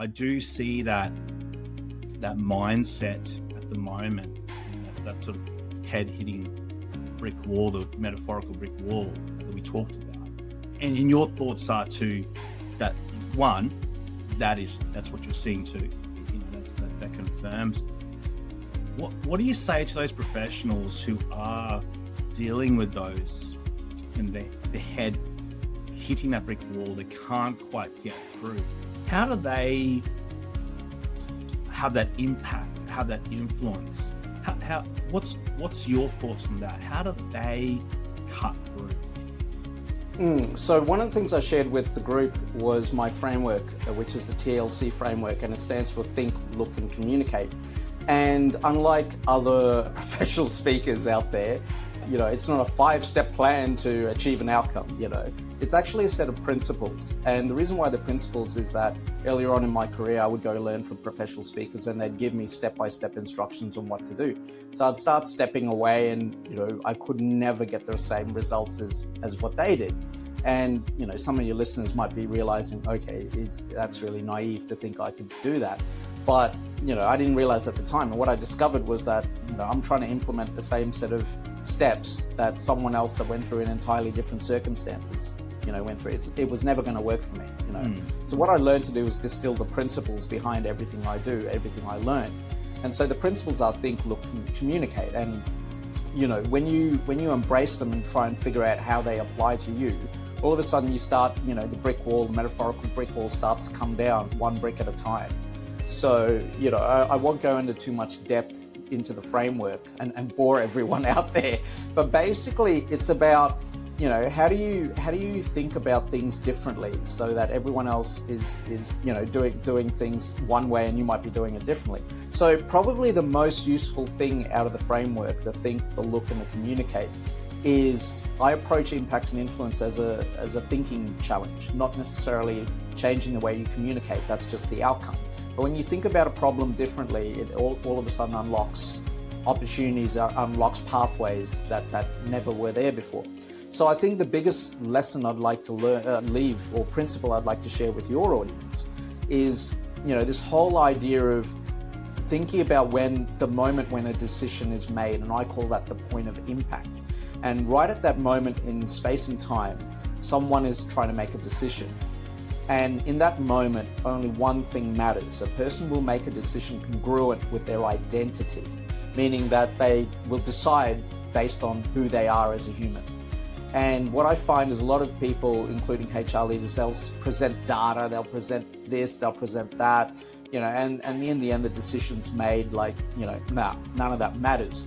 I do see that mindset at the moment, that sort of head hitting brick wall, the metaphorical brick wall that we talked about. And in your thoughts are to that one, that's what you're seeing too. That confirms. What do you say to those professionals who are dealing with those and the head hitting that brick wall, they can't quite get through? How do they have that impact, have that influence? What's your thoughts on that? How do they cut through? So one of the things I shared with the group was my framework, which is the TLC framework, and it stands for Think, Look and Communicate. And unlike other professional speakers out there, it's not a 5-step plan to achieve an outcome, It's actually a set of principles. And the reason why the principles is that earlier on in my career, I would go learn from professional speakers and they'd give me step-by-step instructions on what to do. So I'd start stepping away and, I could never get the same results as what they did. And, some of your listeners might be realizing, okay, that's really naive to think I could do that. But, I didn't realize at the time. And what I discovered was that, I'm trying to implement the same set of steps that someone else that went through in entirely different circumstances, went through. It was never going to work for me, So what I learned to do was distill the principles behind everything I do, everything I learn. And so the principles are think, look, communicate. And, when you embrace them and try and figure out how they apply to you, all of a sudden you start, the brick wall, the metaphorical brick wall starts to come down one brick at a time. So, I won't go into too much depth into the framework and bore everyone out there. But basically, it's about, how do you think about things differently so that everyone else is doing things one way and you might be doing it differently. So probably the most useful thing out of the framework, the think, the look, and the communicate, is I approach impact and influence as a thinking challenge, not necessarily changing the way you communicate. That's just the outcome. But when you think about a problem differently, it all of a sudden unlocks opportunities, unlocks pathways that never were there before. So I think the biggest lesson I'd like to leave, or principle I'd like to share with your audience, is this whole idea of thinking about the moment when a decision is made, and I call that the point of impact. And right at that moment in space and time, someone is trying to make a decision. And in that moment, only one thing matters. A person will make a decision congruent with their identity, meaning that they will decide based on who they are as a human. And what I find is a lot of people, including HR leaders, they'll present data, they'll present this, they'll present that, and in the end, the decision's made like, none of that matters.